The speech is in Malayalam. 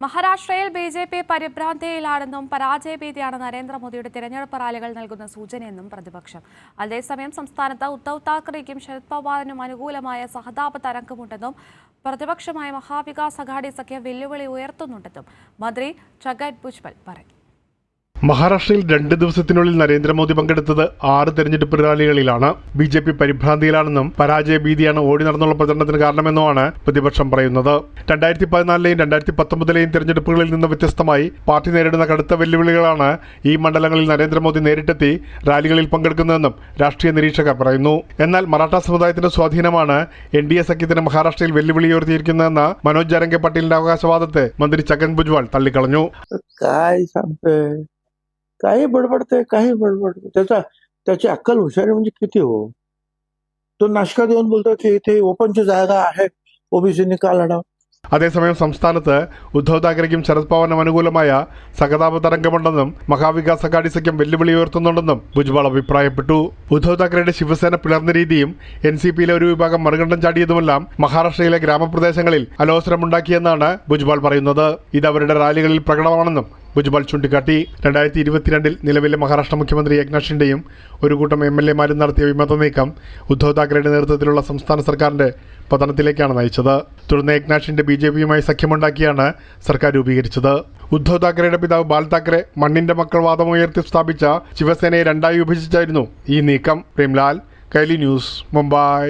മഹാരാഷ്ട്രയിൽ ബി.ജെ.പി പരിഭ്രാന്തിയിലാണെന്നും പരാജയഭീതിയാണ് നരേന്ദ്രമോദിയുടെ തിരഞ്ഞെടുപ്പ് റാലികൾ നൽകുന്ന സൂചനയെന്നും പ്രതിപക്ഷം. അതേസമയം സംസ്ഥാനത്ത് ഉദ്ധവ് താക്കറെയ്ക്കും ശരത് പവാറിനും അനുകൂലമായ സഹതാപ തരംഗമുണ്ടെന്നും പ്രതിപക്ഷമായ മഹാവികാസ് അഘാടി സഖ്യം വെല്ലുവിളി ഉയർത്തുന്നുണ്ടെന്നും മന്ത്രി ഛഗൻ ഭുജ്ബൽ പറഞ്ഞു. മഹാരാഷ്ട്രയിൽ 2 ദിവസത്തിനുള്ളിൽ നരേന്ദ്രമോദി പങ്കെടുത്തത് 6 തെരഞ്ഞെടുപ്പ് റാലികളിലാണ്. ബി.ജെ.പി പരിഭ്രാന്തിയിലാണെന്നും പരാജയഭീതിയാണ് ഓടി നടന്നുള്ള പ്രചരണത്തിന് കാരണമെന്നുമാണ് പ്രതിപക്ഷം പറയുന്നത്. 2014ലെയും 2019ലെയും തെരഞ്ഞെടുപ്പുകളിൽ നിന്ന് വ്യത്യസ്തമായി പാർട്ടി നേരിടുന്ന കടുത്ത വെല്ലുവിളികളാണ് ഈ മണ്ഡലങ്ങളിൽ നരേന്ദ്രമോദി നേരിട്ടെത്തി റാലികളിൽ പങ്കെടുക്കുന്നതെന്നും രാഷ്ട്രീയ നിരീക്ഷകർ പറയുന്നു. എന്നാൽ മറാഠ സമുദായത്തിന്റെ സ്വാധീനമാണ് NDA സഖ്യത്തിന് മഹാരാഷ്ട്രയിൽ വെല്ലുവിളി ഉയർത്തിയിരിക്കുന്നതെന്ന മനോജ് ജാരംഗെ പാട്ടീലിന്റെ അവകാശവാദത്തെ മന്ത്രി ഛഗൻ ഭുജ്ബൽ തള്ളിക്കളഞ്ഞു. काही बडबडते त्याची अक्कल हुशारी म्हणजे किती हो. तो नाशकात येऊन बोलतो की इथे ओपनची जागा आहे, ओबीसीने का लढाव. അതേസമയം സംസ്ഥാനത്ത് ഉദ്ധവ് താക്കറെയ്ക്കും ശരത് പവാറിനും അനുകൂലമായ സഹതാപ തരംഗമുണ്ടെന്നും മഹാവികാസ് അഘാടി സഖ്യം വെല്ലുവിളി ഉയർത്തുന്നുണ്ടെന്നും ഭുജ്ബൽ അഭിപ്രായപ്പെട്ടു. ഉദ്ധവ് താക്കറെയുടെ ശിവസേന പിളർന്ന രീതിയും NCPയിലെ ഒരു വിഭാഗം മറുകണ്ഠം ചാടിയതുമെല്ലാം മഹാരാഷ്ട്രയിലെ ഗ്രാമപ്രദേശങ്ങളിൽ അലോസരമുണ്ടാക്കിയെന്നാണ് ഭുജ്ബൽ പറയുന്നത്. ഇത് അവരുടെ റാലികളിൽ പ്രകടമാണെന്നും ഭുജ്ബൽ ചൂണ്ടിക്കാട്ടി. 2022 നിലവിലെ മഹാരാഷ്ട്ര മുഖ്യമന്ത്രി ഏക്നാഥ് ഷിൻഡെയും ഒരു കൂട്ടം MLA-മാരും നടത്തിയ വിമത നീക്കം ഉദ്ധവ് താക്കറെയുടെ നേതൃത്വത്തിലുള്ള സംസ്ഥാന സർക്കാരിന്റെ പതനത്തിലേക്കാണ് നയിച്ചത്. തുടർന്ന് ഏക്നാഥ് ഷിൻഡെ BJPയുമായി സഖ്യമുണ്ടാക്കിയാണ് സർക്കാർ രൂപീകരിച്ചത്. ഉദ്ധവ് താക്കറെയുടെ പിതാവ് ബാൽ താക്കറെ മണ്ണിന്റെ മക്കൾ വാദമുയർത്തി സ്ഥാപിച്ച ശിവസേനയെ 2ആയി വിഭജിച്ചായിരുന്നു ഈ നീക്കം. പ്രേംലാൽ, കൈലി ന്യൂസ്, മുംബൈ.